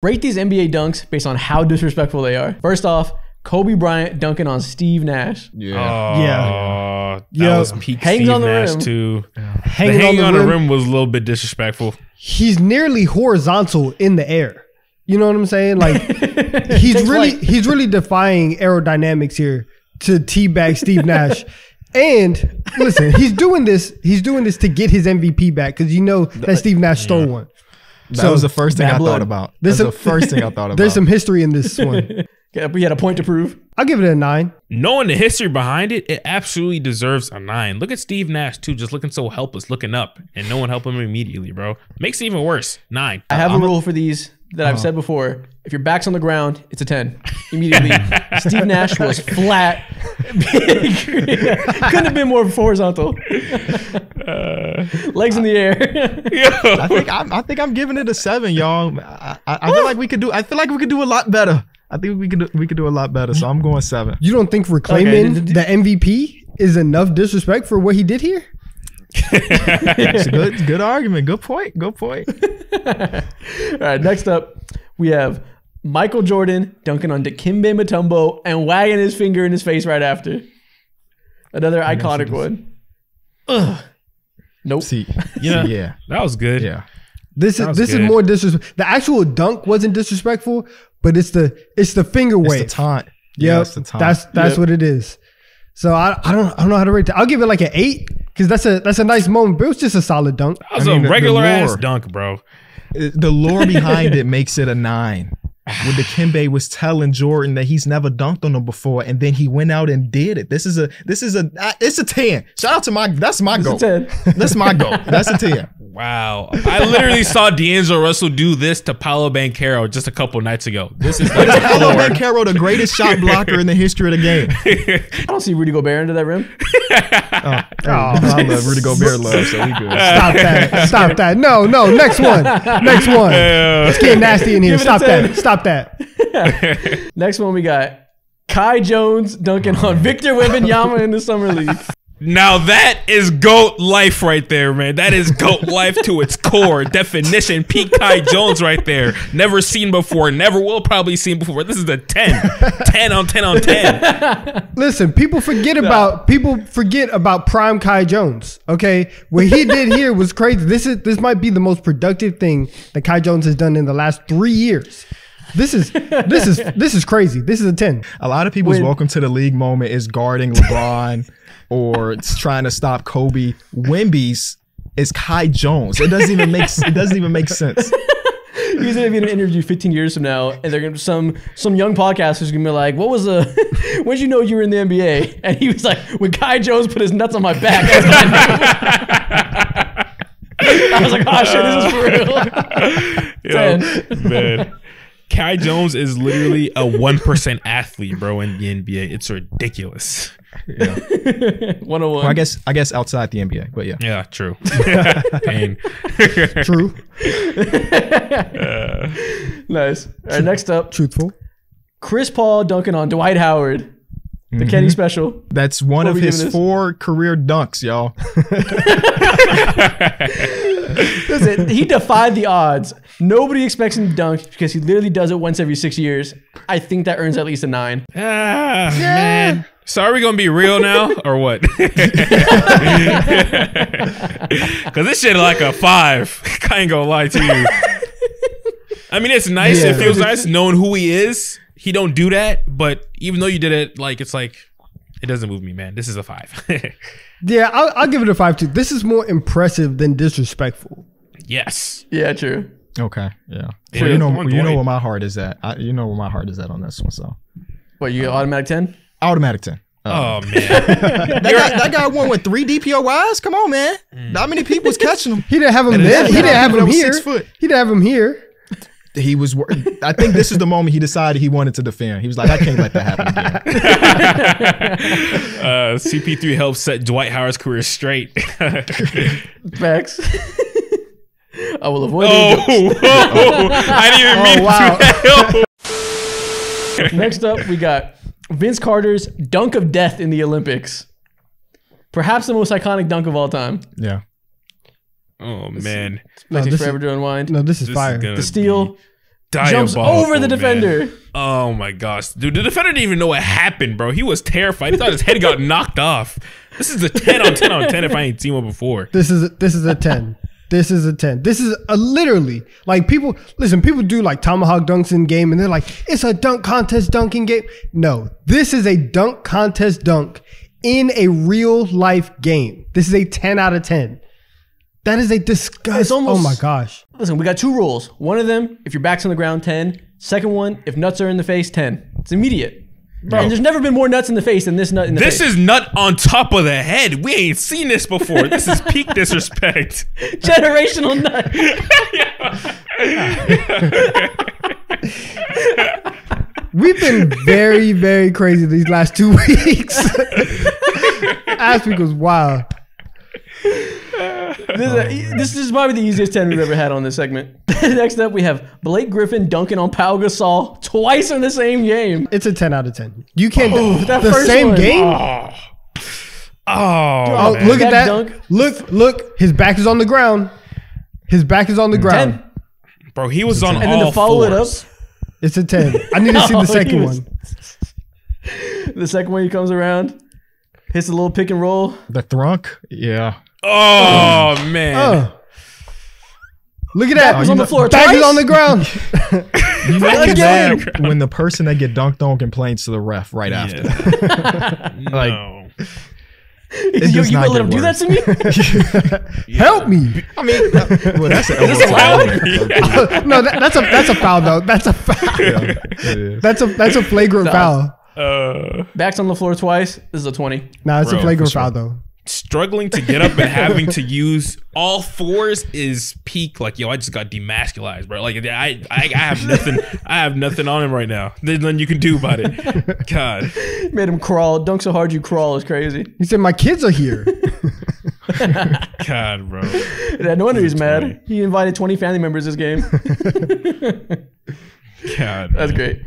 Rate these NBA dunks based on how disrespectful they are. First off, Kobe Bryant dunking on Steve Nash. Yeah. Yeah. That was peak Hangs Steve on the Nash rim. too. Hanging on the rim was a little bit disrespectful. He's nearly horizontal in the air. You know what I'm saying? Like he's really defying aerodynamics here to teabag Steve Nash. And listen, he's doing this to get his MVP back because you know that Steve Nash stole one. That was the first thing I thought about. That's the first thing I thought about. There's some history in this one. We had a point to prove. I'll give it a 9. Knowing the history behind it, it absolutely deserves a 9. Look at Steve Nash too, just looking so helpless, looking up, and no one helping him immediately, bro. Makes it even worse. 9. I have a rule for these that I've said before. If your back's on the ground, it's a 10. Immediately. Steve Nash was flat. Couldn't have been more horizontal. Legs in the air. I think I'm giving it a 7, y'all. I feel like we could do. I feel like we could do a lot better. I think we could do a lot better. So I'm going 7. You don't think reclaiming the MVP is enough disrespect for what he did here? It's a good argument. Good point. All right, next up, we have Michael Jordan dunking on Dikembe Mutombo and wagging his finger in his face right after. Another iconic one. Ugh. Nope. Yeah, that was good. Yeah. This is more disrespectful. The actual dunk wasn't disrespectful, but it's the finger wave. It's the taunt. Yeah, it's the taunt. That's what it is. So I don't know how to rate that. I'll give it like an 8 because that's a nice moment, but it was just a solid dunk. That was a regular ass dunk, bro. The lore behind it makes it a 9. When Dikembe was telling Jordan that he's never dunked on him before, and then he went out and did it. It's a 10. Shout out to that's my goal. That's my goal. That's a 10. Wow. I literally saw D'Angelo Russell do this to Paolo Banchero just a couple nights ago. This is like Paolo Banchero, the greatest shot blocker in the history of the game. I don't see Rudy Gobert into that rim. I love Rudy Gobert love, so we good. Stop that. No, next one. It's getting nasty in here. Stop that. Next one we got Kai Jones dunking on Victor Wembanyama in the Summer League. Now that is GOAT life right there, man. That is GOAT life to its core. Definition. Peak Kai Jones right there. Never seen before. Never will probably seen before. This is a 10. 10 on 10 on 10. Listen, people forget about prime Kai Jones. Okay, what he did here was crazy. This might be the most productive thing that Kai Jones has done in the last 3 years. This is crazy. This is a 10. A lot of people's welcome to the league moment is guarding LeBron or it's trying to stop Kobe. Wemby's is Kai Jones. It doesn't even make sense. He's gonna be in an interview 15 years from now, and they're gonna some young podcasters gonna be like, "What was when did you know you were in the NBA?" And he was like, "When Kai Jones put his nuts on my back." I was like, "Oh shit, this is for real." Man. Kai Jones is literally a 1% athlete, bro, in the NBA. It's ridiculous. Yeah. 101. Well, I guess outside the NBA, but yeah. Yeah, true. Pain. True. Nice. All right, next up. Truthful. Chris Paul dunking on Dwight Howard. The Kenny special. That's one of his 4 career dunks, y'all. Listen, he defied the odds. Nobody expects him to dunk because he literally does it once every 6 years. I think that earns at least a 9. Man. So are we going to be real now or what? Because this shit like a 5. I ain't going to lie to you. I mean, it's nice. Yeah. It feels nice knowing who he is. He don't do that, but even though you did it, like it's like it doesn't move me, man. This is a 5. Yeah, I'll give it a 5 too. This is more impressive than disrespectful. Yes. Yeah, true. Okay. Yeah. So you know where my heart is at. You know where my heart is at on this one. So. What, you automatic 10? Automatic 10. Oh man. that guy won with 3 DPOYs. Come on, man. Not many people's catching him. He didn't have him there. He didn't have him here. 6 foot. He didn't have him here. He was. I think this is the moment he decided he wanted to defend. He was like, I can't let that happen again. CP3 helped set Dwight Howard's career straight. Facts. I will avoid I didn't even mean to. Next up, we got Vince Carter's dunk of death in the Olympics. Perhaps the most iconic dunk of all time. Yeah. Oh man. Takes forever to unwind. No, this is fire. The steal. jumps over the defender. Man. Oh my gosh, dude! The defender didn't even know what happened, bro. He was terrified. He thought his head got knocked off. This is a 10 on 10 on 10 if I ain't seen one before. This is a 10. This is a 10. This is a literally like people do like tomahawk dunks in game and they're like, it's a dunk contest dunking game. No, this is a dunk contest dunk in a real life game. This is a 10 out of 10. That is a disgust. Oh my gosh. Listen, we got 2 rules. One of them, if your back's on the ground, 10. Second one, if nuts are in the face, 10. It's immediate. Bro. And there's never been more nuts in the face than this nut in the face. This is nut on top of the head. We ain't seen this before. This is peak disrespect. Generational nut. We've been very, very crazy these last 2 weeks. Last week was wild. This is probably the easiest 10 we've ever had on this segment. Next up, we have Blake Griffin dunking on Pau Gasol twice in the same game. It's a 10 out of 10. You can't that the first same one. game. Oh, man. Look at that! Dunk. Look. His back is on the ground. His back is on the ground. 10. Bro, he was on all And then to follow it up, fours. It's a 10. I need to see the second one. The second one, he comes around, hits a little pick and roll. The thrunk, yeah. Oh, man. Look at that. Back was on the floor Back twice. is on the ground. You know Again. that when the person that get dunked on complains to the ref right after. Like, No. it You does gonna not let him get do that worse. to me? Help me. I mean, well, that's an Is this allowed? No, that's a foul though. That's a foul. Yeah, it is. That's a flagrant foul. Back's on the floor twice. This is a 20. Nah, it's a Bro, flagrant for sure. foul though. Struggling to get up and having to use all fours is peak. Like, yo, I just got demasculized, bro. Like, I have nothing. I have nothing on him right now. There's nothing you can do about it. God, Made him crawl. Dunk so hard you crawl is crazy. He said, "My kids are here." God, bro. Yeah, no wonder he's mad. He invited 20 family members this game. God, That's man. great.